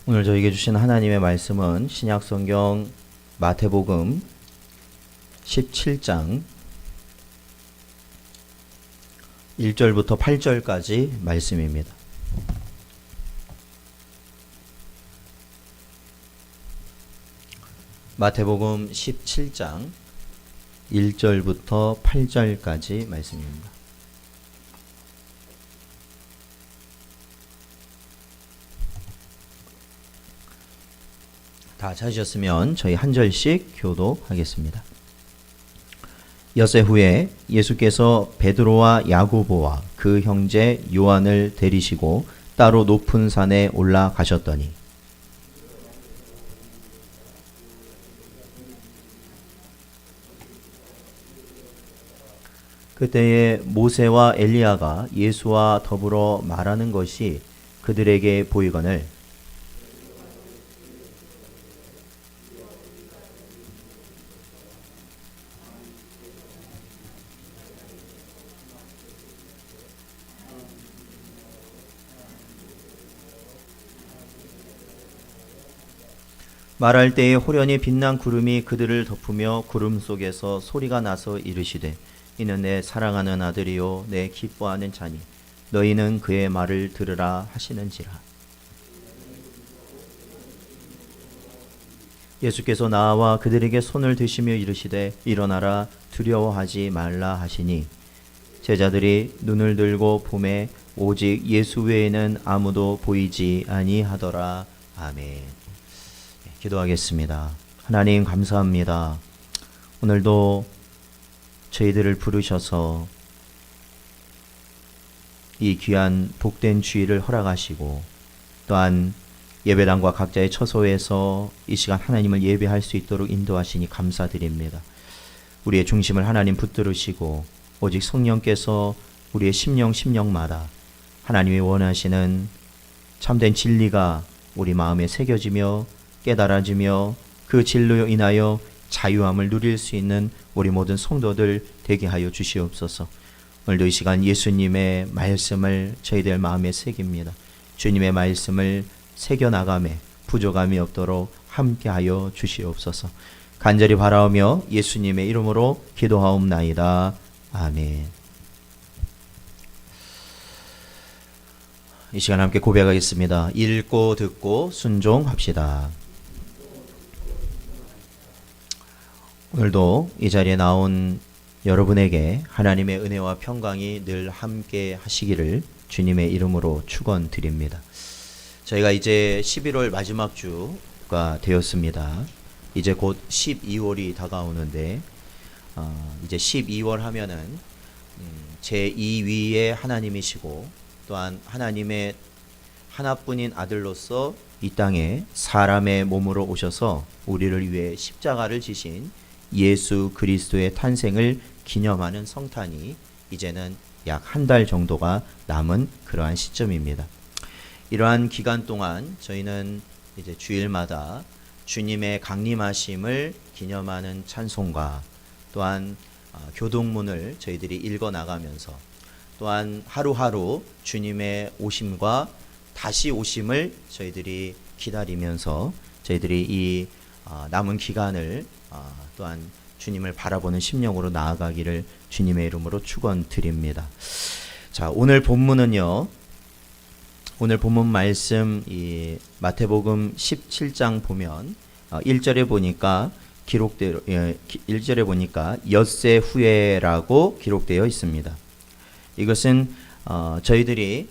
오늘 저에게 주신 하나님의 말씀은 신약성경 마태복음 17장 1절부터 8절까지 말씀입니다. 마태복음 17장 1절부터 8절까지 말씀입니다. 다 찾으셨으면 저희 한 절씩 교독하겠습니다. 엿새 후에 예수께서 베드로와 야고보와 그 형제 요한을 데리시고 따로 높은 산에 올라가셨더니 그때에 모세와 엘리야가 예수와 더불어 말하는 것이 그들에게 보이거늘 말할 때에 호련히 빛난 구름이 그들을 덮으며 구름 속에서 소리가 나서 이르시되 이는 내 사랑하는 아들이요 내 기뻐하는 자니 너희는 그의 말을 들으라 하시는지라. 예수께서 나와 그들에게 손을 드시며 이르시되 일어나라 두려워하지 말라 하시니 제자들이 눈을 들고 보매 오직 예수 외에는 아무도 보이지 아니하더라. 아멘. 기도하겠습니다. 하나님 감사합니다. 오늘도 저희들을 부르셔서 이 귀한 복된 주일을 허락하시고 또한 예배당과 각자의 처소에서 이 시간 하나님을 예배할 수 있도록 인도하시니 감사드립니다. 우리의 중심을 하나님 붙들으시고 오직 성령께서 우리의 심령마다 하나님이 원하시는 참된 진리가 우리 마음에 새겨지며 깨달아지며 그 진로로 인하여 자유함을 누릴 수 있는 우리 모든 성도들 되게 하여 주시옵소서. 오늘도 이 시간 예수님의 말씀을 저희들 마음에 새깁니다. 주님의 말씀을 새겨나가매 부족함이 없도록 함께하여 주시옵소서. 간절히 바라오며 예수님의 이름으로 기도하옵나이다. 아멘. 이 시간 함께 고백하겠습니다. 읽고 듣고 순종합시다. 오늘도 이 자리에 나온 여러분에게 하나님의 은혜와 평강이 늘 함께 하시기를 주님의 이름으로 축원드립니다. 저희가 이제 11월 마지막 주가 되었습니다. 이제 곧 12월이 다가오는데 이제 12월 하면은 제2위의 하나님이시고 또한 하나님의 하나뿐인 아들로서 이 땅에 사람의 몸으로 오셔서 우리를 위해 십자가를 지신 예수 그리스도의 탄생을 기념하는 성탄이 이제는 약 한 달 정도가 남은 그러한 시점입니다. 이러한 기간 동안 저희는 이제 주일마다 주님의 강림하심을 기념하는 찬송가 또한 교동문을 저희들이 읽어 나가면서 또한 하루하루 주님의 오심과 다시 오심을 저희들이 기다리면서 저희들이 이 남은 기간을 또한 주님을 바라보는 심령으로 나아가기를 주님의 이름으로 축원드립니다. 자, 오늘 본문은요. 오늘 본문 말씀 이 마태복음 17장 보면 1절에 보니까 기록대로 1절에 보니까 엿새 후에라고 기록되어 있습니다. 이것은 저희들이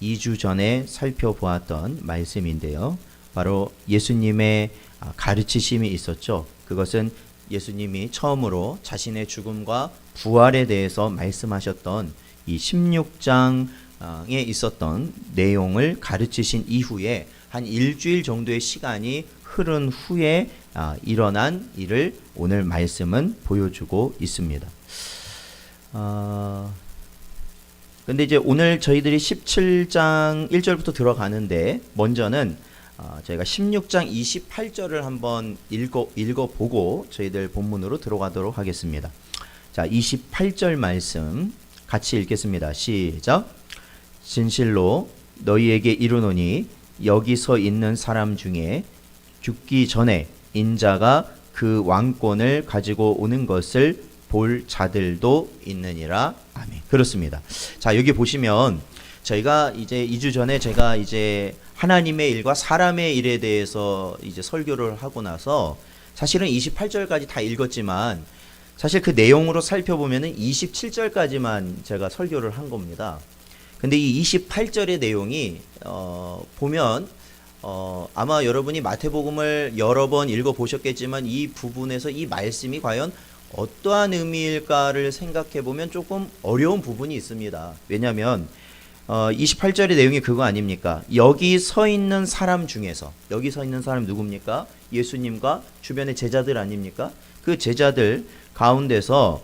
2주 전에 살펴보았던 말씀인데요. 바로 예수님의 가르치심이 있었죠. 그것은 예수님이 처음으로 자신의 죽음과 부활에 대해서 말씀하셨던 이 16장에 있었던 내용을 가르치신 이후에 한 일주일 정도의 시간이 흐른 후에 일어난 일을 오늘 말씀은 보여주고 있습니다. 근데 이제 오늘 저희들이 17장 1절부터 들어가는데 먼저는 저희가 16장 28절을 한번 읽어보고 저희들 본문으로 들어가도록 하겠습니다. 자, 28절 말씀 같이 읽겠습니다. 시작. 진실로 너희에게 이르노니 여기 서 있는 사람 중에 죽기 전에 인자가 그 왕권을 가지고 오는 것을 볼 자들도 있느니라. 아멘. 그렇습니다. 자, 여기 보시면 저희가 이제 2주 전에 제가 이제 하나님의 일과 사람의 일에 대해서 이제 설교를 하고 나서 사실은 28절까지 다 읽었지만 사실 그 내용으로 살펴보면은 27절까지만 제가 설교를 한 겁니다. 근데 이 28절의 내용이 보면 아마 여러분이 마태복음을 여러 번 읽어 보셨겠지만 이 부분에서 이 말씀이 과연 어떠한 의미일까를 생각해 보면 조금 어려운 부분이 있습니다. 왜냐하면 28절의 내용이 그거 아닙니까? 여기 서 있는 사람 중에서, 여기 서 있는 사람 누굽니까? 예수님과 주변의 제자들 아닙니까? 그 제자들 가운데서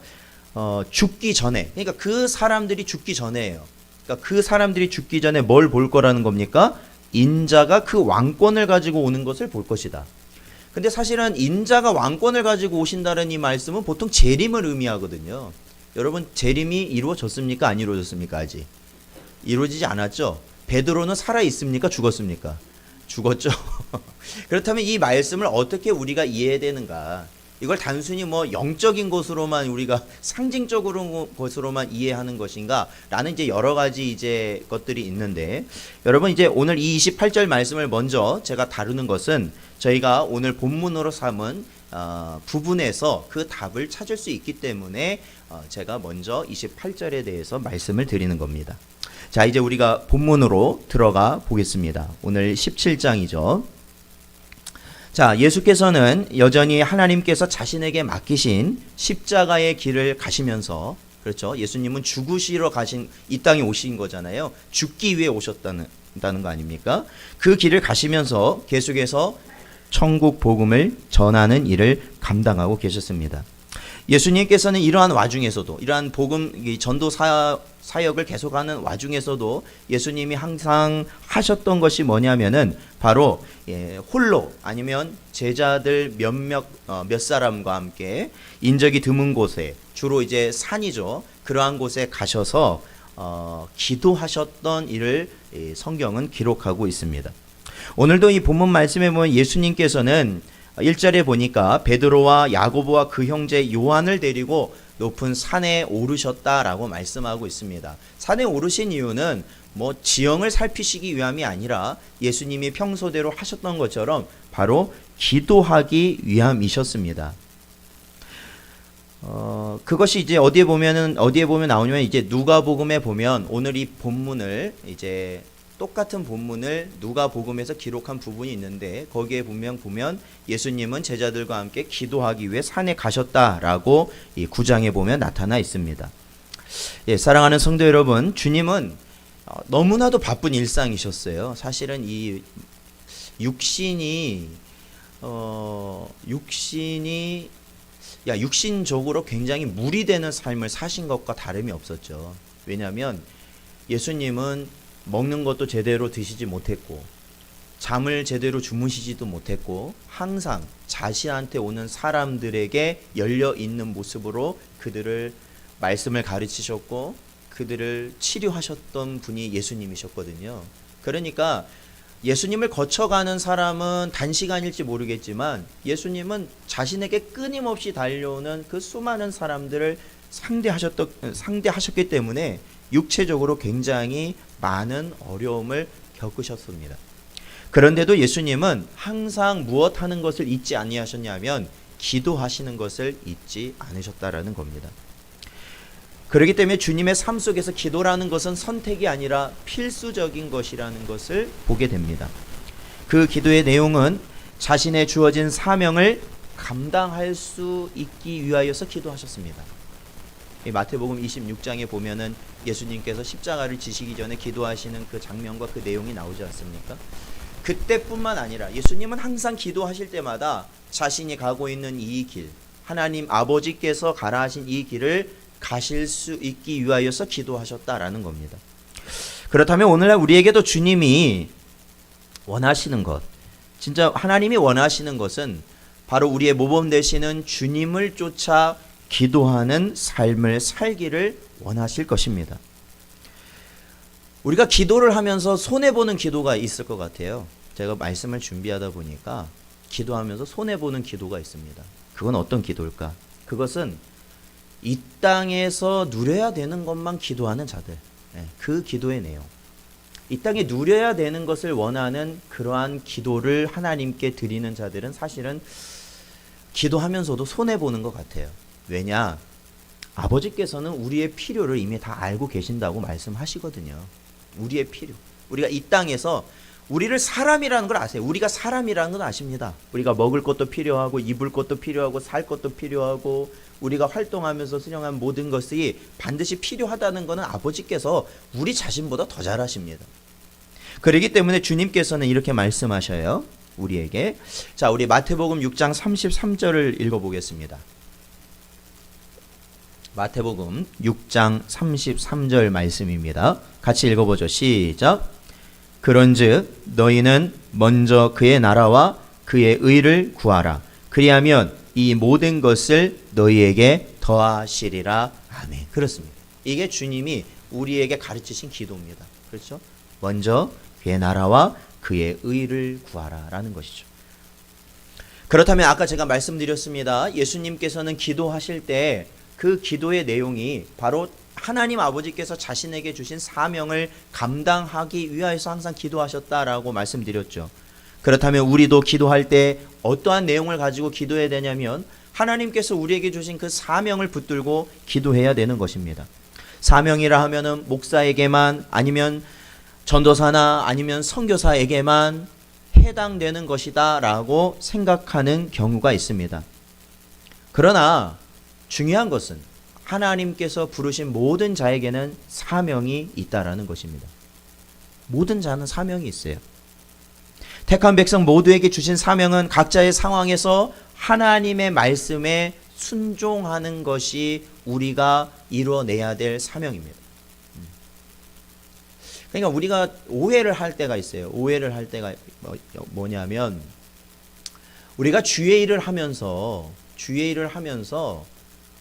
죽기 전에, 그러니까 그 사람들이 죽기 전에예요. 그러니까 그 사람들이 죽기 전에 뭘 볼 거라는 겁니까? 인자가 그 왕권을 가지고 오는 것을 볼 것이다. 근데 사실은 인자가 왕권을 가지고 오신다는 이 말씀은 보통 재림을 의미하거든요. 여러분, 재림이 이루어졌습니까? 안 이루어졌습니까? 아직 이루어지지 않았죠. 베드로는 살아 있습니까? 죽었습니까? 죽었죠. 그렇다면 이 말씀을 어떻게 우리가 이해해야 되는가? 이걸 단순히 뭐 영적인 것으로만 우리가 상징적으로 것으로만 이해하는 것인가? 라는 이제 여러 가지 이제 것들이 있는데, 여러분 이제 오늘 이 28절 말씀을 먼저 제가 다루는 것은 저희가 오늘 본문으로 삼은 부분에서 그 답을 찾을 수 있기 때문에 제가 먼저 28절에 대해서 말씀을 드리는 겁니다. 자, 이제 우리가 본문으로 들어가 보겠습니다. 오늘 17장이죠. 자, 예수께서는 여전히 하나님께서 자신에게 맡기신 십자가의 길을 가시면서, 그렇죠? 예수님은 죽으시러 가신 이 땅에 오신 거잖아요. 죽기 위해 오셨다는 거 아닙니까? 그 길을 가시면서 계속해서 천국 복음을 전하는 일을 감당하고 계셨습니다. 예수님께서는 이러한 와중에서도, 이러한 복음 전도 사역을 계속하는 와중에서도 예수님이 항상 하셨던 것이 뭐냐면은 바로 홀로 아니면 제자들 몇 사람과 함께 인적이 드문 곳에, 주로 이제 산이죠, 그러한 곳에 가셔서 기도하셨던 일을 성경은 기록하고 있습니다. 오늘도 이 본문 말씀에 보면 예수님께서는 1절에 보니까 베드로와 야고보와 그 형제 요한을 데리고 높은 산에 오르셨다라고 말씀하고 있습니다. 산에 오르신 이유는 뭐 지형을 살피시기 위함이 아니라 예수님이 평소대로 하셨던 것처럼 바로 기도하기 위함이셨습니다. 그것이 이제 어디에 보면 나오냐면 이제 누가복음에 보면 오늘 이 본문을 이제 똑같은 본문을 누가복음에서 기록한 부분이 있는데 거기에 보면 예수님은 제자들과 함께 기도하기 위해 산에 가셨다라고 이 9장에 보면 나타나 있습니다. 예, 사랑하는 성도 여러분, 주님은 너무나도 바쁜 일상이셨어요. 사실은 이 육신적으로 굉장히 무리되는 삶을 사신 것과 다름이 없었죠. 왜냐하면 예수님은 먹는 것도 제대로 드시지 못했고 잠을 제대로 주무시지도 못했고 항상 자신한테 오는 사람들에게 열려있는 모습으로 그들을 말씀을 가르치셨고 그들을 치료하셨던 분이 예수님이셨거든요. 그러니까 예수님을 거쳐가는 사람은 단시간일지 모르겠지만 예수님은 자신에게 끊임없이 달려오는 그 수많은 사람들을 상대하셨기 때문에 육체적으로 굉장히 많은 어려움을 겪으셨습니다. 그런데도 예수님은 항상 무엇 하는 것을 잊지 아니하셨냐면 기도하시는 것을 잊지 않으셨다라는 겁니다. 그렇기 때문에 주님의 삶 속에서 기도라는 것은 선택이 아니라 필수적인 것이라는 것을 보게 됩니다. 그 기도의 내용은 자신의 주어진 사명을 감당할 수 있기 위하여서 기도하셨습니다. 마태복음 26장에 보면은 예수님께서 십자가를 지시기 전에 기도하시는 그 장면과 그 내용이 나오지 않습니까? 그때뿐만 아니라 예수님은 항상 기도하실 때마다 자신이 가고 있는 이 길, 하나님 아버지께서 가라 하신 이 길을 가실 수 있기 위하여서 기도하셨다라는 겁니다. 그렇다면 오늘날 우리에게도 주님이 원하시는 것, 진짜 하나님이 원하시는 것은 바로 우리의 모범 되시는 주님을 쫓아 기도하는 삶을 살기를 원하실 것입니다. 우리가 기도를 하면서 손해보는 기도가 있을 것 같아요. 제가 말씀을 준비하다 보니까 기도하면서 손해보는 기도가 있습니다. 그건 어떤 기도일까? 그것은 이 땅에서 누려야 되는 것만 기도하는 자들. 그 기도의 내용. 이 땅에 누려야 되는 것을 원하는 그러한 기도를 하나님께 드리는 자들은 사실은 기도하면서도 손해보는 것 같아요. 왜냐? 아버지께서는 우리의 필요를 이미 다 알고 계신다고 말씀하시거든요. 우리의 필요. 우리가 이 땅에서 우리를 사람이라는 걸 아세요. 우리가 사람이라는 걸 아십니다. 우리가 먹을 것도 필요하고 입을 것도 필요하고 살 것도 필요하고 우리가 활동하면서 수령한 모든 것이 반드시 필요하다는 것은 아버지께서 우리 자신보다 더 잘 아십니다. 그렇기 때문에 주님께서는 이렇게 말씀하셔요. 우리에게. 자, 우리 마태복음 6장 33절을 읽어보겠습니다. 마태복음 6장 33절 말씀입니다. 같이 읽어보죠. 시작. 그런즉 너희는 먼저 그의 나라와 그의 의를 구하라. 그리하면 이 모든 것을 너희에게 더하시리라. 아멘. 그렇습니다. 이게 주님이 우리에게 가르치신 기도입니다. 그렇죠? 먼저 그의 나라와 그의 의를 구하라 라는 것이죠. 그렇다면 아까 제가 말씀드렸습니다. 예수님께서는 기도하실 때 그 기도의 내용이 바로 하나님 아버지께서 자신에게 주신 사명을 감당하기 위하여서 항상 기도하셨다라고 말씀드렸죠. 그렇다면 우리도 기도할 때 어떠한 내용을 가지고 기도해야 되냐면 하나님께서 우리에게 주신 그 사명을 붙들고 기도해야 되는 것입니다. 사명이라 하면은 목사에게만 아니면 전도사나 아니면 선교사에게만 해당되는 것이다 라고 생각하는 경우가 있습니다. 그러나 중요한 것은 하나님께서 부르신 모든 자에게는 사명이 있다라는 것입니다. 모든 자는 사명이 있어요. 택한 백성 모두에게 주신 사명은 각자의 상황에서 하나님의 말씀에 순종하는 것이 우리가 이루어내야 될 사명입니다. 그러니까 우리가 오해를 할 때가 있어요. 오해를 할 때가 뭐냐면 우리가 주의 일을 하면서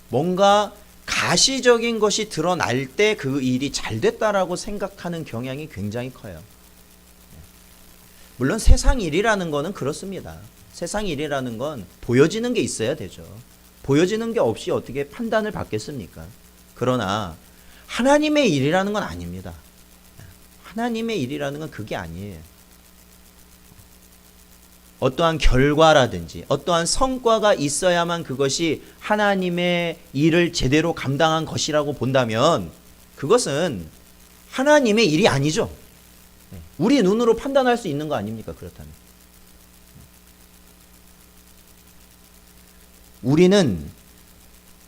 뭔가 가시적인 것이 드러날 때 그 일이 잘 됐다라고 생각하는 경향이 굉장히 커요. 물론 세상 일이라는 거는 그렇습니다. 세상 일이라는 건 보여지는 게 있어야 되죠. 보여지는 게 없이 어떻게 판단을 받겠습니까? 그러나 하나님의 일이라는 건 아닙니다. 하나님의 일이라는 건 그게 아니에요. 어떠한 결과라든지 어떠한 성과가 있어야만 그것이 하나님의 일을 제대로 감당한 것이라고 본다면 그것은 하나님의 일이 아니죠. 우리 눈으로 판단할 수 있는 거 아닙니까? 그렇다면. 우리는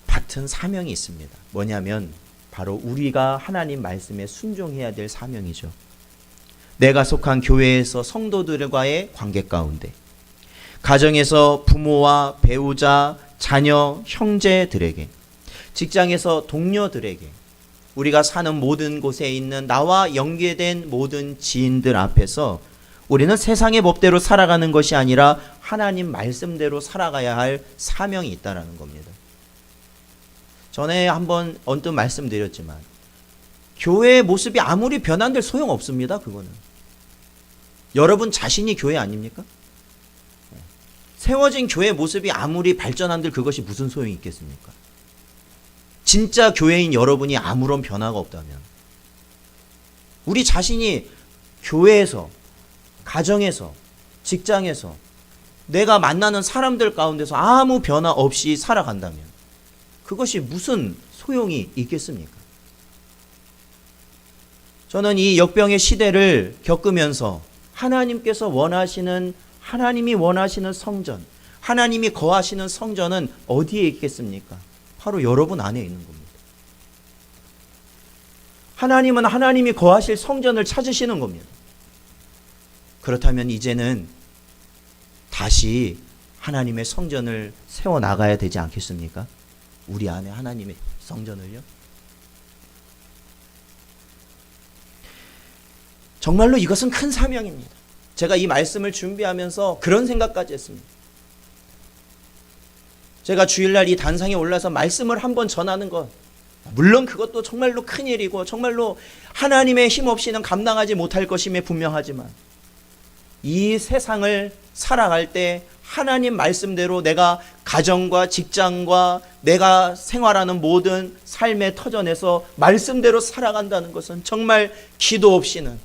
같은 사명이 있습니다. 뭐냐면 바로 우리가 하나님 말씀에 순종해야 될 사명이죠. 내가 속한 교회에서 성도들과의 관계 가운데, 가정에서 부모와 배우자, 자녀, 형제들에게, 직장에서 동료들에게, 우리가 사는 모든 곳에 있는 나와 연계된 모든 지인들 앞에서 우리는 세상의 법대로 살아가는 것이 아니라 하나님 말씀대로 살아가야 할 사명이 있다는 겁니다. 전에 한번 언뜻 말씀드렸지만 교회의 모습이 아무리 변한들 소용없습니다. 그거는. 여러분 자신이 교회 아닙니까? 세워진 교회 모습이 아무리 발전한들 그것이 무슨 소용이 있겠습니까? 진짜 교회인 여러분이 아무런 변화가 없다면 우리 자신이 교회에서, 가정에서, 직장에서 내가 만나는 사람들 가운데서 아무 변화 없이 살아간다면 그것이 무슨 소용이 있겠습니까? 저는 이 역병의 시대를 겪으면서 하나님이 원하시는 성전, 하나님이 거하시는 성전은 어디에 있겠습니까? 바로 여러분 안에 있는 겁니다. 하나님은 하나님이 거하실 성전을 찾으시는 겁니다. 그렇다면 이제는 다시 하나님의 성전을 세워나가야 되지 않겠습니까? 우리 안에 하나님의 성전을요. 정말로 이것은 큰 사명입니다. 제가 이 말씀을 준비하면서 그런 생각까지 했습니다. 제가 주일날 이 단상에 올라서 말씀을 한번 전하는 것, 물론 그것도 정말로 큰일이고 정말로 하나님의 힘 없이는 감당하지 못할 것임에 분명하지만 이 세상을 살아갈 때 하나님 말씀대로 내가 가정과 직장과 내가 생활하는 모든 삶의 터전에서 말씀대로 살아간다는 것은 정말 기도 없이는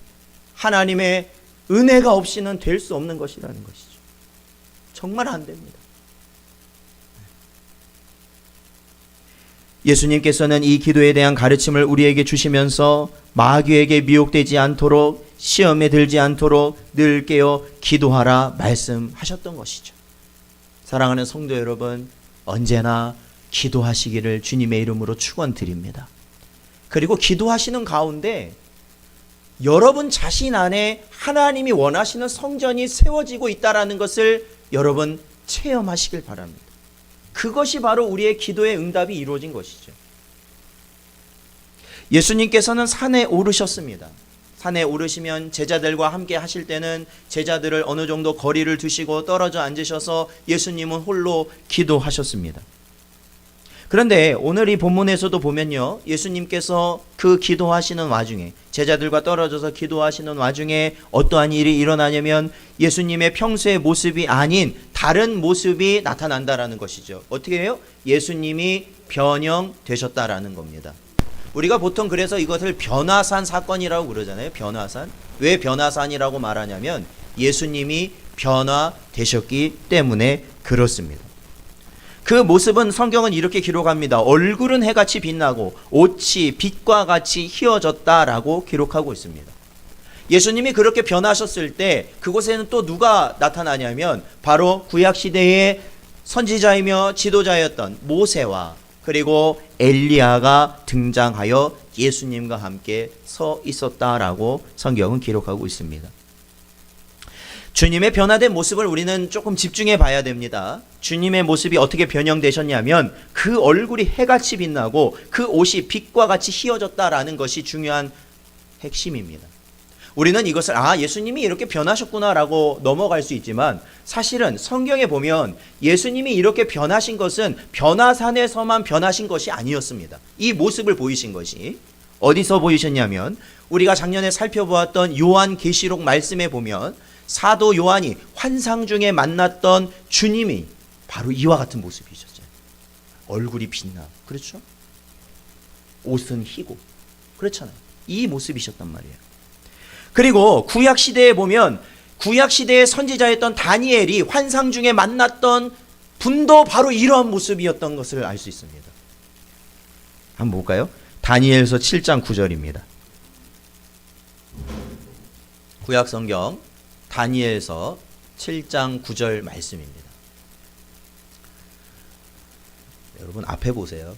하나님의 은혜가 없이는 될 수 없는 것이라는 것이죠. 정말 안 됩니다. 예수님께서는 이 기도에 대한 가르침을 우리에게 주시면서 마귀에게 미혹되지 않도록 시험에 들지 않도록 늘 깨어 기도하라 말씀하셨던 것이죠. 사랑하는 성도 여러분, 언제나 기도하시기를 주님의 이름으로 축원드립니다. 그리고 기도하시는 가운데 여러분 자신 안에 하나님이 원하시는 성전이 세워지고 있다는 것을 여러분 체험하시길 바랍니다. 그것이 바로 우리의 기도의 응답이 이루어진 것이죠. 예수님께서는 산에 오르셨습니다. 산에 오르시면 제자들과 함께 하실 때는 제자들을 어느 정도 거리를 두시고 떨어져 앉으셔서 예수님은 홀로 기도하셨습니다. 그런데 오늘 이 본문에서도 보면요, 예수님께서 그 기도하시는 와중에 제자들과 떨어져서 기도하시는 와중에 어떠한 일이 일어나냐면 예수님의 평소의 모습이 아닌 다른 모습이 나타난다라는 것이죠. 어떻게 해요? 예수님이 변형되셨다라는 겁니다. 우리가 보통 그래서 이것을 변화산 사건이라고 그러잖아요. 변화산. 왜 변화산이라고 말하냐면 예수님이 변화되셨기 때문에 그렇습니다. 그 모습은 성경은 이렇게 기록합니다. 얼굴은 해같이 빛나고 옷이 빛과 같이 휘어졌다라고 기록하고 있습니다. 예수님이 그렇게 변하셨을 때 그곳에는 또 누가 나타나냐면 바로 구약시대의 선지자이며 지도자였던 모세와 그리고 엘리야가 등장하여 예수님과 함께 서 있었다라고 성경은 기록하고 있습니다. 주님의 변화된 모습을 우리는 조금 집중해 봐야 됩니다. 주님의 모습이 어떻게 변형되셨냐면 그 얼굴이 해같이 빛나고 그 옷이 빛과 같이 휘어졌다라는 것이 중요한 핵심입니다. 우리는 이것을 예수님이 이렇게 변하셨구나라고 넘어갈 수 있지만 사실은 성경에 보면 예수님이 이렇게 변하신 것은 변화산에서만 변하신 것이 아니었습니다. 이 모습을 보이신 것이 어디서 보이셨냐면 우리가 작년에 살펴보았던 요한계시록 말씀에 보면 사도 요한이 환상 중에 만났던 주님이 바로 이와 같은 모습이셨어요. 얼굴이 빛나, 그렇죠? 옷은 희고, 그렇잖아요. 이 모습이셨단 말이에요. 그리고 구약시대에 보면 구약시대의 선지자였던 다니엘이 환상 중에 만났던 분도 바로 이러한 모습이었던 것을 알 수 있습니다. 한번 볼까요? 다니엘서 7장 9절입니다. 구약성경 다니엘서 7장 9절 말씀입니다. 여러분 앞에 보세요.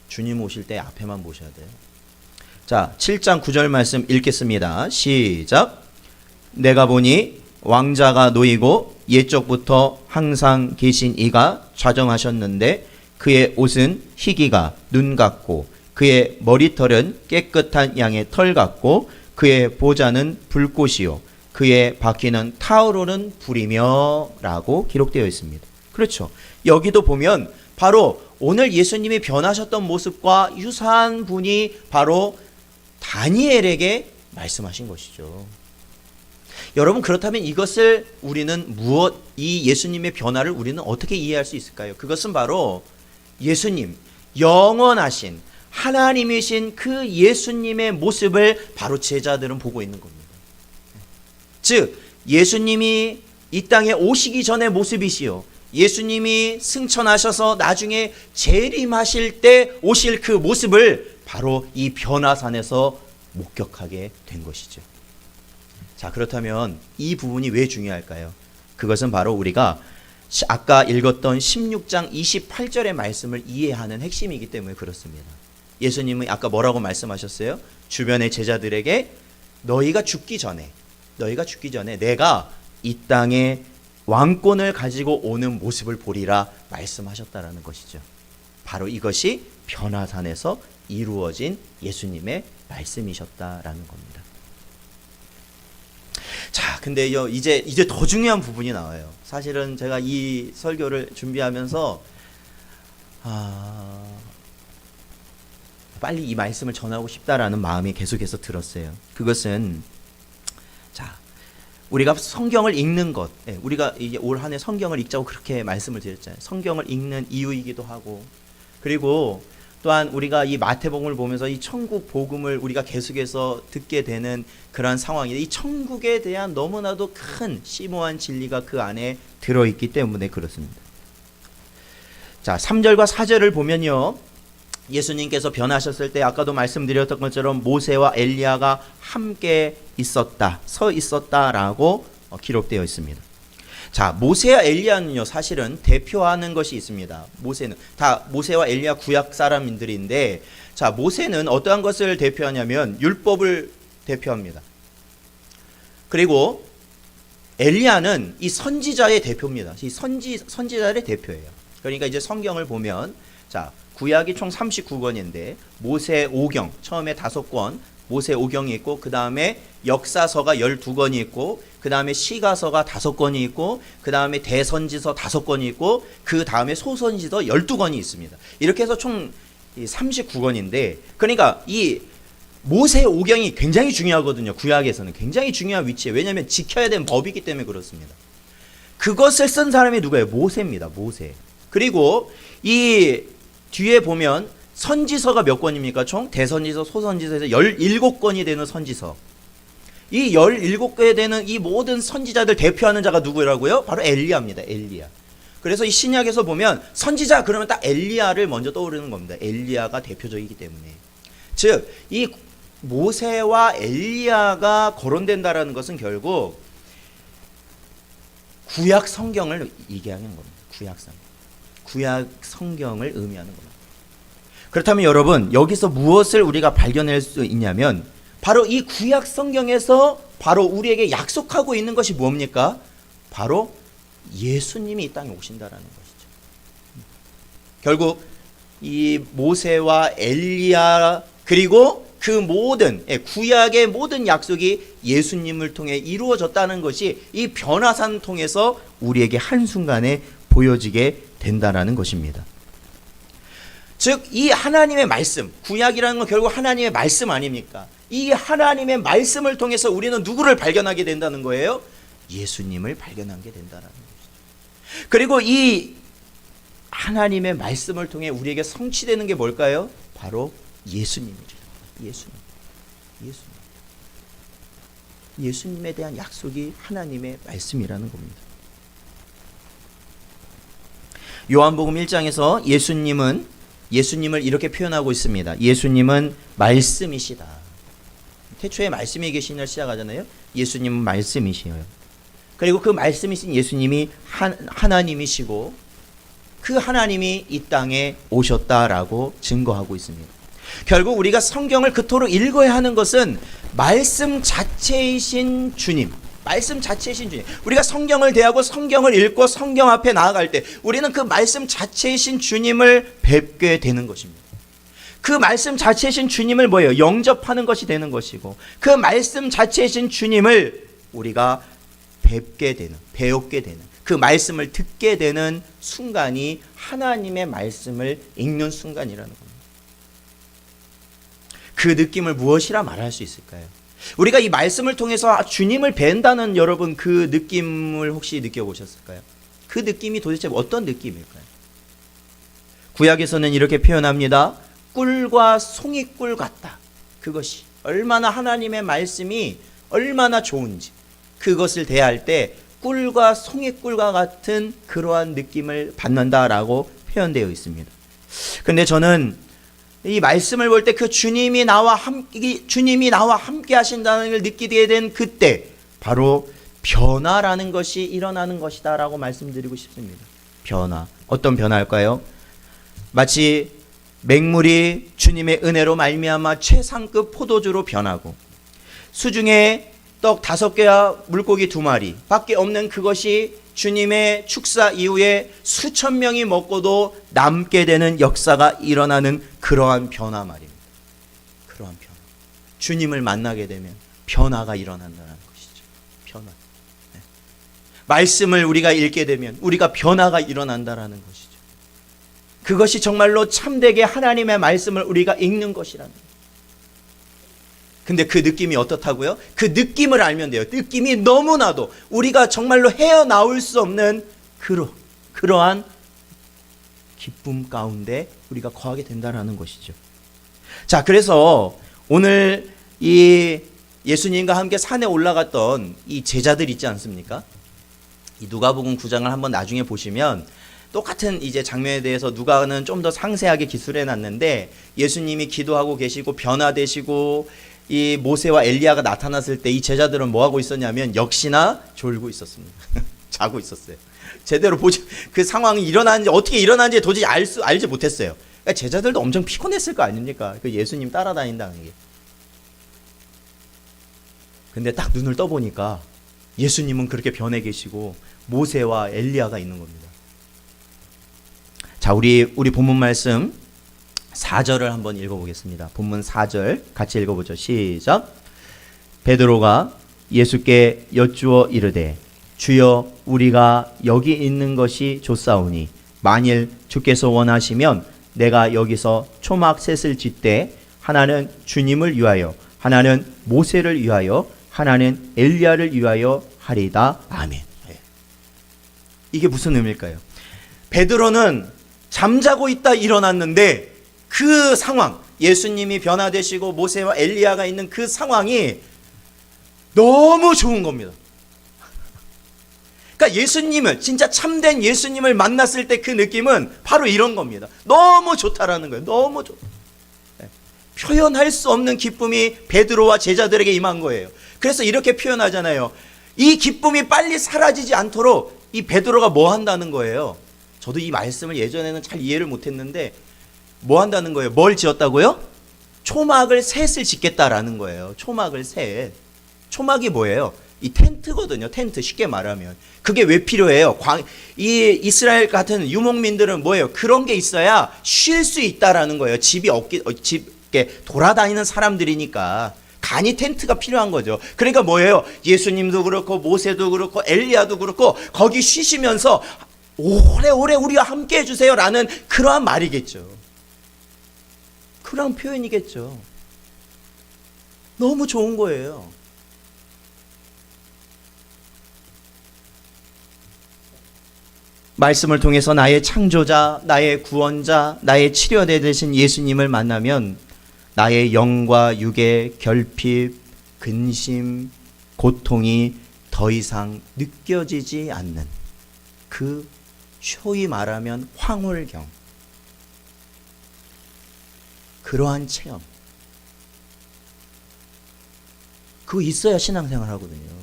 주님 오실 때 앞에만 보셔야 돼요. 자, 7장 9절 말씀 읽겠습니다. 시작. 내가 보니 왕자가 놓이고 옛적부터 항상 계신 이가 좌정하셨는데 그의 옷은 희기가 눈 같고 그의 머리털은 깨끗한 양의 털 같고 그의 보좌는 불꽃이요 그의 바퀴는 타오르는 불이며 라고 기록되어 있습니다. 그렇죠. 여기도 보면 바로 오늘 예수님이 변하셨던 모습과 유사한 분이 바로 다니엘에게 말씀하신 것이죠. 여러분, 그렇다면 이것을 우리는 이 예수님의 변화를 우리는 어떻게 이해할 수 있을까요? 그것은 바로 예수님, 영원하신 하나님이신 그 예수님의 모습을 바로 제자들은 보고 있는 겁니다. 즉 예수님이 이 땅에 오시기 전의 모습이시요 예수님이 승천하셔서 나중에 재림하실 때 오실 그 모습을 바로 이 변화산에서 목격하게 된 것이죠. 자, 그렇다면 이 부분이 왜 중요할까요? 그것은 바로 우리가 아까 읽었던 16장 28절의 말씀을 이해하는 핵심이기 때문에 그렇습니다. 예수님은 아까 뭐라고 말씀하셨어요? 주변의 제자들에게 너희가 죽기 전에 내가 이 땅에 왕권을 가지고 오는 모습을 보리라 말씀하셨다라는 것이죠. 바로 이것이 변화산에서 이루어진 예수님의 말씀이셨다라는 겁니다. 자, 근데요, 이제 더 중요한 부분이 나와요. 사실은 제가 이 설교를 준비하면서 빨리 이 말씀을 전하고 싶다라는 마음이 계속해서 들었어요. 그것은 자, 우리가 성경을 읽는 것, 우리가 이제 올 한 해 성경을 읽자고 그렇게 말씀을 드렸잖아요. 성경을 읽는 이유이기도 하고, 그리고 또한 우리가 이 마태복음을 보면서 이 천국 복음을 우리가 계속해서 듣게 되는 그런 상황인데, 이 천국에 대한 너무나도 큰 심오한 진리가 그 안에 들어있기 때문에 그렇습니다. 자, 3절과 4절을 보면요, 예수님께서 변하셨을 때 아까도 말씀드렸던 것처럼 모세와 엘리야가 함께 있었다, 서 있었다라고 기록되어 있습니다. 자, 모세와 엘리야는요, 사실은 대표하는 것이 있습니다. 모세와 엘리야 구약 사람들인데, 자, 모세는 어떠한 것을 대표하냐면 율법을 대표합니다. 그리고 엘리야는 이 선지자의 대표입니다. 이 선지자의 대표예요. 그러니까 이제 성경을 보면, 자, 구약이 총 39권인데 모세 5경, 처음에 5권 모세 5경이 있고, 그 다음에 역사서가 12권이 있고, 그 다음에 시가서가 5권이 있고, 그 다음에 대선지서 5권이 있고, 그 다음에 소선지서 12권이 있습니다. 이렇게 해서 총 39권인데, 그러니까 이 모세 5경이 굉장히 중요하거든요. 구약에서는 굉장히 중요한 위치에, 왜냐하면 지켜야 되는 법이기 때문에 그렇습니다. 그것을 쓴 사람이 누구예요? 모세입니다. 모세. 그리고 이 뒤에 보면 선지서가 몇 권입니까? 총 대선지서, 소선지서에서 17권이 되는 선지서. 이 17개 되는 이 모든 선지자들 대표하는 자가 누구라고요? 바로 엘리야입니다. 엘리야. 그래서 이 신약에서 보면 선지자 그러면 딱 엘리야를 먼저 떠오르는 겁니다. 엘리야가 대표적이기 때문에. 즉, 이 모세와 엘리야가 거론된다라는 것은 결국 구약 성경을 얘기하는 겁니다. 구약 성경을 의미하는 겁니다. 그렇다면 여러분, 여기서 무엇을 우리가 발견할 수 있냐면, 바로 이 구약 성경에서 바로 우리에게 약속하고 있는 것이 뭡니까? 바로 예수님이 이 땅에 오신다라는 것이죠. 결국 이 모세와 엘리야, 그리고 그 모든 구약의 모든 약속이 예수님을 통해 이루어졌다는 것이 이 변화산을 통해서 우리에게 한순간에 보여지게 된다라는 것입니다. 즉, 이 하나님의 말씀, 구약이라는 건 결국 하나님의 말씀 아닙니까? 이 하나님의 말씀을 통해서 우리는 누구를 발견하게 된다는 거예요? 예수님을 발견하게 된다는 것이죠. 그리고 이 하나님의 말씀을 통해 우리에게 성취되는 게 뭘까요? 바로 예수님이죠. 예수님에 대한 약속이 하나님의 말씀이라는 겁니다. 요한복음 1장에서 예수님을 이렇게 표현하고 있습니다. 예수님은 말씀이시다. 태초에 말씀이 계시니라 시작하잖아요. 예수님은 말씀이시여요. 그리고 그 말씀이신 예수님이 하나님이시고, 그 하나님이 이 땅에 오셨다라고 증거하고 있습니다. 결국 우리가 성경을 그토록 읽어야 하는 것은 말씀 자체이신 주님, 우리가 성경을 대하고 성경을 읽고 성경 앞에 나아갈 때 우리는 그 말씀 자체이신 주님을 뵙게 되는 것입니다. 그 말씀 자체이신 주님을 뭐예요? 영접하는 것이 되는 것이고, 그 말씀 자체이신 주님을 우리가 배우게 되는, 그 말씀을 듣게 되는 순간이 하나님의 말씀을 읽는 순간이라는 겁니다. 그 느낌을 무엇이라 말할 수 있을까요? 우리가 이 말씀을 통해서 주님을 뵌다는 여러분, 그 느낌을 혹시 느껴보셨을까요? 그 느낌이 도대체 어떤 느낌일까요? 구약에서는 이렇게 표현합니다. 꿀과 송이꿀 같다. 그것이 얼마나 하나님의 말씀이 얼마나 좋은지, 그것을 대할 때 꿀과 송이꿀과 같은 그러한 느낌을 받는다라고 표현되어 있습니다. 근데 저는 이 말씀을 볼 때 그 주님이 나와 함께 하신다는 걸 느끼게 된 그때 바로 변화라는 것이 일어나는 것이다라고 말씀드리고 싶습니다. 변화. 어떤 변화일까요? 마치 맹물이 주님의 은혜로 말미암아 최상급 포도주로 변하고, 수중에 떡 5개와 물고기 2마리 밖에 없는 그것이 주님의 축사 이후에 수천 명이 먹고도 남게 되는 역사가 일어나는 그러한 변화 말입니다. 그러한 변화. 주님을 만나게 되면 변화가 일어난다는 것이죠. 변화. 네. 말씀을 우리가 읽게 되면 우리가 변화가 일어난다는 것이죠. 그것이 정말로 참되게 하나님의 말씀을 우리가 읽는 것이라는 거예요. 근데 그 느낌이 어떻다고요? 그 느낌을 알면 돼요. 느낌이 너무나도 우리가 정말로 헤어나올 수 없는 그러한 기쁨 가운데 우리가 거하게 된다는 것이죠. 자, 그래서 오늘 이 예수님과 함께 산에 올라갔던 이 제자들 있지 않습니까? 이 누가복음 9장을 한번 나중에 보시면 똑같은 이제 장면에 대해서 누가는 좀 더 상세하게 기술해 놨는데, 예수님이 기도하고 계시고 변화되시고 이 모세와 엘리야가 나타났을 때 이 제자들은 뭐 하고 있었냐면 역시나 졸고 있었습니다. 자고 있었어요. 제대로 보지, 그 상황이 일어나는지 어떻게 일어나는지 도저히 알지 못했어요. 그러니까 제자들도 엄청 피곤했을 거 아닙니까? 그 예수님 따라다닌다는 게. 근데 딱 눈을 떠보니까 예수님은 그렇게 변해 계시고 모세와 엘리야가 있는 겁니다. 자, 우리 본문 말씀 4절을 한번 읽어보겠습니다. 본문 4절 같이 읽어보죠. 시작. 베드로가 예수께 여쭈어 이르되 주여, 우리가 여기 있는 것이 좋사오니 만일 주께서 원하시면 내가 여기서 초막 셋을 짓되 하나는 주님을 위하여, 하나는 모세를 위하여, 하나는 엘리야를 위하여 하리이다. 아멘. 이게 무슨 의미일까요? 베드로는 잠자고 있다 일어났는데 그 상황, 예수님이 변화되시고 모세와 엘리야가 있는 그 상황이 너무 좋은 겁니다. 그러니까 예수님을, 진짜 참된 예수님을 만났을 때 그 느낌은 바로 이런 겁니다. 너무 좋다라는 거예요. 너무 좋다. 표현할 수 없는 기쁨이 베드로와 제자들에게 임한 거예요. 그래서 이렇게 표현하잖아요. 이 기쁨이 빨리 사라지지 않도록 이 베드로가 뭐 한다는 거예요? 저도 이 말씀을 예전에는 잘 이해를 못했는데 뭐 한다는 거예요? 뭘 지었다고요? 초막을 셋을 짓겠다라는 거예요. 초막을 셋. 초막이 뭐예요? 이 텐트거든요. 텐트, 쉽게 말하면. 그게 왜 필요해요? 이 이스라엘 같은 유목민들은 뭐예요? 그런 게 있어야 쉴 수 있다라는 거예요. 집이 돌아다니는 사람들이니까 간이 텐트가 필요한 거죠. 그러니까 뭐예요? 예수님도 그렇고 모세도 그렇고 엘리야도 그렇고 거기 쉬시면서 오래오래 우리와 함께 해주세요 라는 그러한 말이겠죠. 그런 표현이겠죠. 너무 좋은 거예요. 말씀을 통해서 나의 창조자, 나의 구원자, 나의 치료대 되신 예수님을 만나면 나의 영과 육의 결핍, 근심, 고통이 더 이상 느껴지지 않는 그 소위 말하면 황홀경, 그러한 체험, 그거 있어야 신앙생활 하거든요.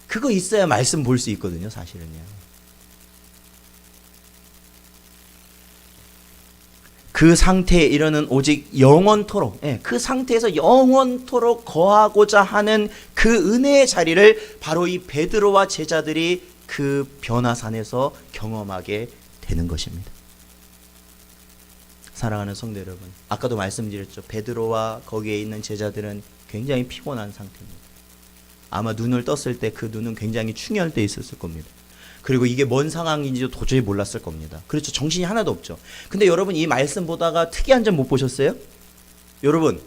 그거 있어야 말씀 볼 수 있거든요, 사실은요. 그 상태에 이르는 오직 영원토록, 그 상태에서 영원토록 거하고자 하는 그 은혜의 자리를 바로 이 베드로와 제자들이 그 변화산에서 경험하게 되는 것입니다. 사랑하는 성도 여러분, 아까도 말씀드렸죠. 베드로와 거기에 있는 제자들은 굉장히 피곤한 상태입니다. 아마 눈을 떴을 때 그 눈은 굉장히 충혈되어 있었을 겁니다. 그리고 이게 뭔 상황인지도 도저히 몰랐을 겁니다. 그렇죠. 정신이 하나도 없죠. 근데 여러분, 이 말씀 보다가 특이한 점 못 보셨어요? 여러분,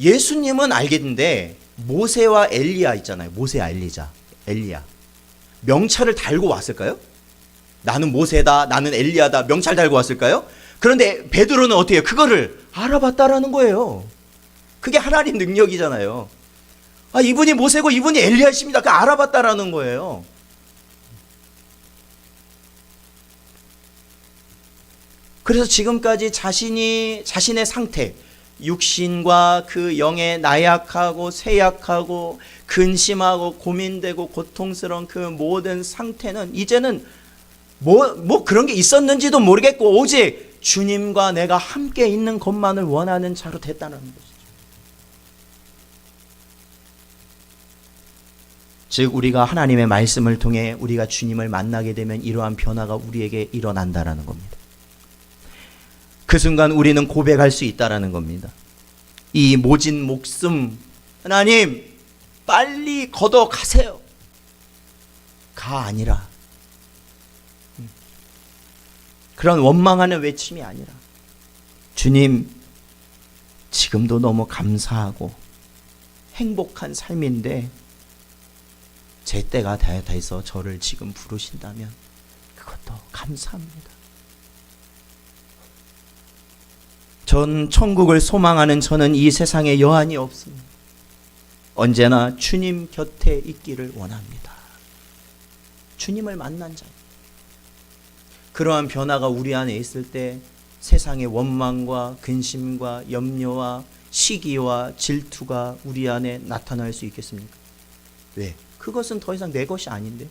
예수님은 알겠는데 모세와 엘리야 있잖아요. 모세와 엘리야. 명찰을 달고 왔을까요? 나는 모세다, 나는 엘리야다, 명찰 달고 왔을까요? 그런데 베드로는 어떻게 해요? 그거를 알아봤다라는 거예요. 그게 하나님 능력이잖아요. 아, 이분이 모세고 이분이 엘리야십니다. 그 알아봤다라는 거예요. 그래서 지금까지 자신의 상태, 육신과 그 영의 나약하고 쇠약하고 근심하고 고민되고 고통스러운 그 모든 상태는 이제는 뭐 그런 게 있었는지도 모르겠고 오직 주님과 내가 함께 있는 것만을 원하는 자로 됐다는 것이죠. 즉 우리가 하나님의 말씀을 통해 우리가 주님을 만나게 되면 이러한 변화가 우리에게 일어난다라는 겁니다. 그 순간 우리는 고백할 수 있다라는 겁니다. 이 모진 목숨, 하나님 빨리 걷어가세요. 가 아니라 그런 원망하는 외침이 아니라 주님, 지금도 너무 감사하고 행복한 삶인데 제 때가 다 돼서 저를 지금 부르신다면 그것도 감사합니다. 전 천국을 소망하는 저는 이 세상에 여한이 없습니다. 언제나 주님 곁에 있기를 원합니다. 주님을 만난 자. 그러한 변화가 우리 안에 있을 때 세상의 원망과 근심과 염려와 시기와 질투가 우리 안에 나타날 수 있겠습니까? 왜? 그것은 더 이상 내 것이 아닌데.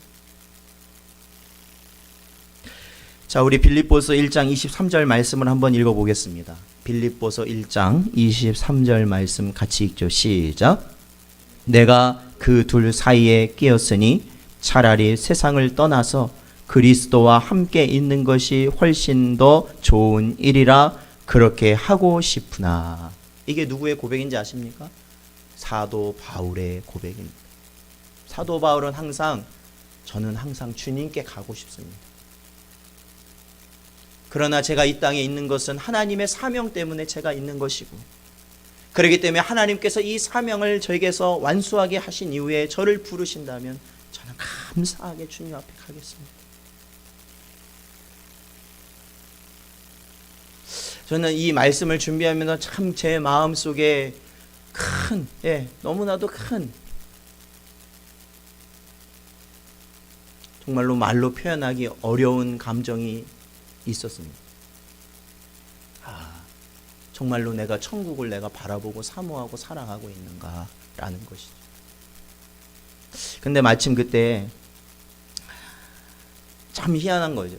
자, 우리 빌립보서 1장 23절 말씀을 한번 읽어보겠습니다. 빌립보서 1장 23절 말씀 같이 읽죠. 시작. 내가 그 둘 사이에 끼었으니 차라리 세상을 떠나서 그리스도와 함께 있는 것이 훨씬 더 좋은 일이라 그렇게 하고 싶으나. 이게 누구의 고백인지 아십니까? 사도 바울의 고백입니다. 사도 바울은 저는 항상 주님께 가고 싶습니다. 그러나 제가 이 땅에 있는 것은 하나님의 사명 때문에 제가 있는 것이고, 그렇기 때문에 하나님께서 이 사명을 저에게서 완수하게 하신 이후에 저를 부르신다면 저는 감사하게 주님 앞에 가겠습니다. 저는 이 말씀을 준비하면서 참 제 마음속에 큰, 너무나도 큰, 정말로 말로 표현하기 어려운 감정이 있었습니다. 정말로 내가 천국을 내가 바라보고 사모하고 사랑하고 있는가라는 것이죠. 근데 마침 그때 참 희한한 거죠.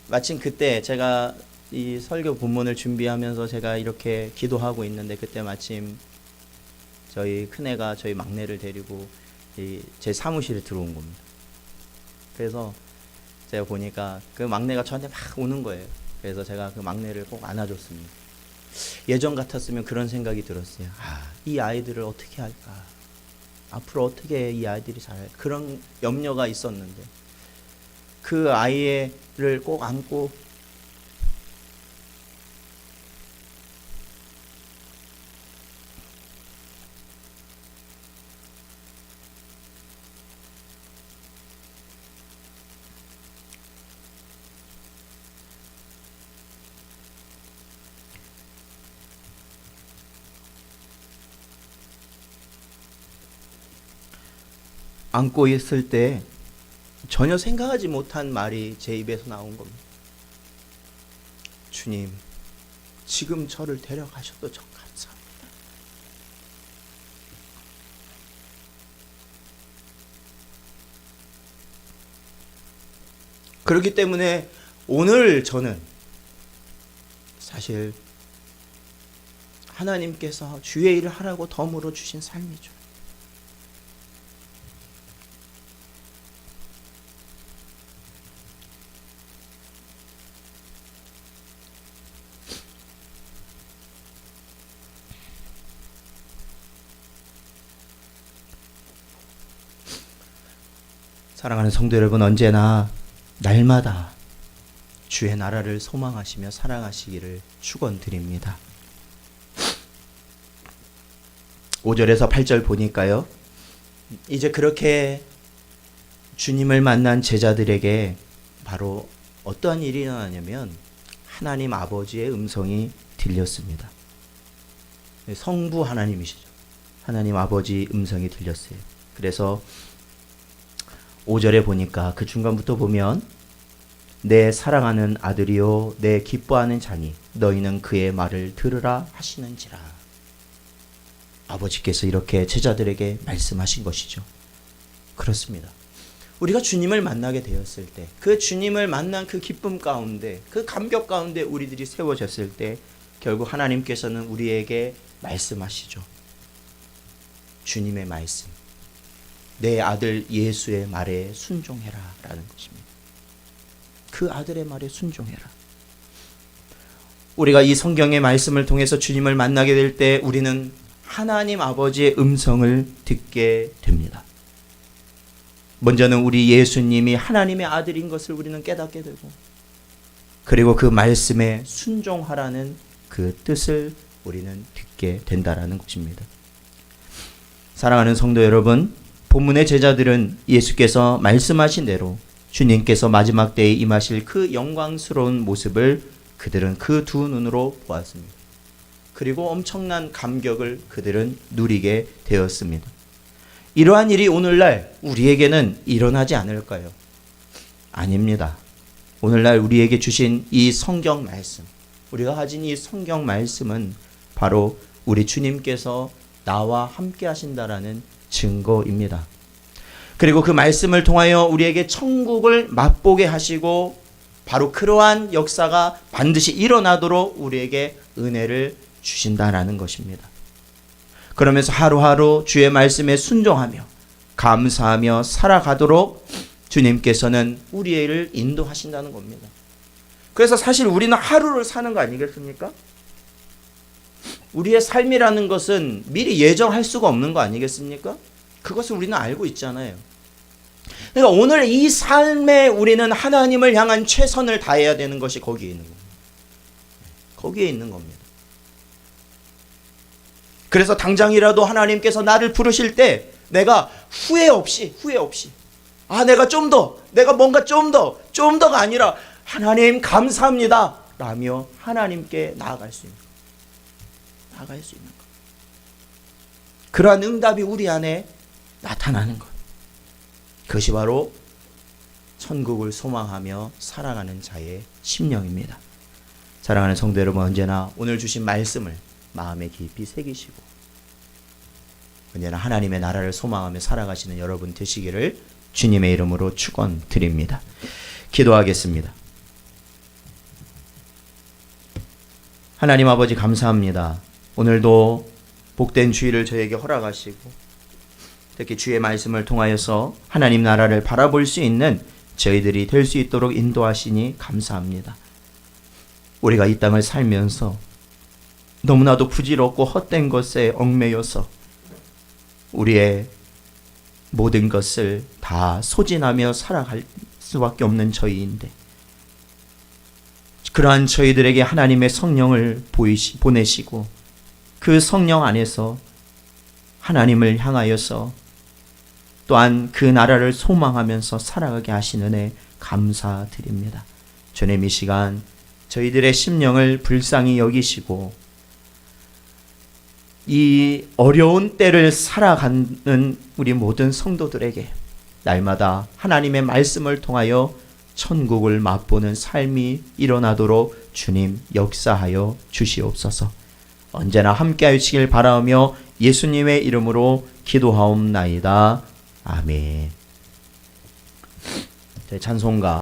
마침 그때 제가 이 설교 본문을 준비하면서 제가 이렇게 기도하고 있는데, 그때 마침 저희 큰애가 저희 막내를 데리고 제 사무실에 들어온 겁니다. 그래서 제가 보니까 그 막내가 저한테 막 오는 거예요. 그래서 제가 그 막내를 꼭 안아줬습니다. 예전 같았으면 그런 생각이 들었어요. 이 아이들을 어떻게 할까? 앞으로 어떻게 이 아이들이 잘할까? 그런 염려가 있었는데, 그 아이를 꼭 안고 있을 때 전혀 생각하지 못한 말이 제 입에서 나온 겁니다. 주님, 지금 저를 데려가셔도 전 감사합니다. 그렇기 때문에 오늘 저는 사실 하나님께서 주의 일을 하라고 덤으로 주신 삶이죠. 사랑하는 성도 여러분, 언제나 날마다 주의 나라를 소망하시며 살아가시기를 축원드립니다. 5절에서 8절 보니까요, 이제 그렇게 주님을 만난 제자들에게 바로 어떠한 일이 일어나냐면 하나님 아버지의 음성이 들렸습니다. 성부 하나님이시죠. 하나님 아버지 음성이 들렸어요. 그래서 5절에 보니까 그 중간부터 보면 내 사랑하는 아들이요 내 기뻐하는 자니 너희는 그의 말을 들으라 하시는지라. 아버지께서 이렇게 제자들에게 말씀하신 것이죠. 그렇습니다. 우리가 주님을 만나게 되었을 때, 그 주님을 만난 그 기쁨 가운데, 그 감격 가운데 우리들이 세워졌을 때 결국 하나님께서는 우리에게 말씀하시죠. 주님의 말씀, 내 아들 예수의 말에 순종해라 라는 것입니다. 그 아들의 말에 순종해라. 우리가 이 성경의 말씀을 통해서 주님을 만나게 될 때 우리는 하나님 아버지의 음성을 듣게 됩니다. 먼저는 우리 예수님이 하나님의 아들인 것을 우리는 깨닫게 되고, 그리고 그 말씀에 순종하라는 그 뜻을 우리는 듣게 된다라는 것입니다. 사랑하는 성도 여러분, 본문의 제자들은 예수께서 말씀하신 대로 주님께서 마지막 때에 임하실 그 영광스러운 모습을 그들은 그 두 눈으로 보았습니다. 그리고 엄청난 감격을 그들은 누리게 되었습니다. 이러한 일이 오늘날 우리에게는 일어나지 않을까요? 아닙니다. 오늘날 우리에게 주신 이 성경 말씀, 우리가 가진 이 성경 말씀은 바로 우리 주님께서 나와 함께 하신다라는 증거입니다. 그리고 그 말씀을 통하여 우리에게 천국을 맛보게 하시고 바로 그러한 역사가 반드시 일어나도록 우리에게 은혜를 주신다라는 것입니다. 그러면서 하루하루 주의 말씀에 순종하며 감사하며 살아가도록 주님께서는 우리를 인도하신다는 겁니다. 그래서 사실 우리는 하루를 사는 거 아니겠습니까? 우리의 삶이라는 것은 미리 예정할 수가 없는 거 아니겠습니까? 그것을 우리는 알고 있잖아요. 그러니까 오늘 이 삶에 우리는 하나님을 향한 최선을 다해야 되는 것이 거기에 있는 겁니다. 거기에 있는 겁니다. 그래서 당장이라도 하나님께서 나를 부르실 때 내가 후회 없이 내가 좀 더, 내가 뭔가 좀 더가 아니라 하나님 감사합니다 라며 하나님께 나아갈 수 있는 것. 그러한 응답이 우리 안에 나타나는 것. 그것이 바로 천국을 소망하며 살아가는 자의 심령입니다. 사랑하는 성도 여러분, 언제나 오늘 주신 말씀을 마음에 깊이 새기시고 언제나 하나님의 나라를 소망하며 살아가시는 여러분 되시기를 주님의 이름으로 축원드립니다. 기도하겠습니다. 하나님 아버지 감사합니다. 오늘도 복된 주일을 저에게 허락하시고 특히 주의 말씀을 통하여서 하나님 나라를 바라볼 수 있는 저희들이 될 수 있도록 인도하시니 감사합니다. 우리가 이 땅을 살면서 너무나도 부질없고 헛된 것에 얽매여서 우리의 모든 것을 다 소진하며 살아갈 수밖에 없는 저희인데 그러한 저희들에게 하나님의 성령을 보내시고 그 성령 안에서 하나님을 향하여서 또한 그 나라를 소망하면서 살아가게 하신 은혜 감사드립니다. 주님, 이 시간 저희들의 심령을 불쌍히 여기시고 이 어려운 때를 살아가는 우리 모든 성도들에게 날마다 하나님의 말씀을 통하여 천국을 맛보는 삶이 일어나도록 주님 역사하여 주시옵소서. 언제나 함께 하시길 바라며 예수님의 이름으로 기도하옵나이다. 아멘. 찬송가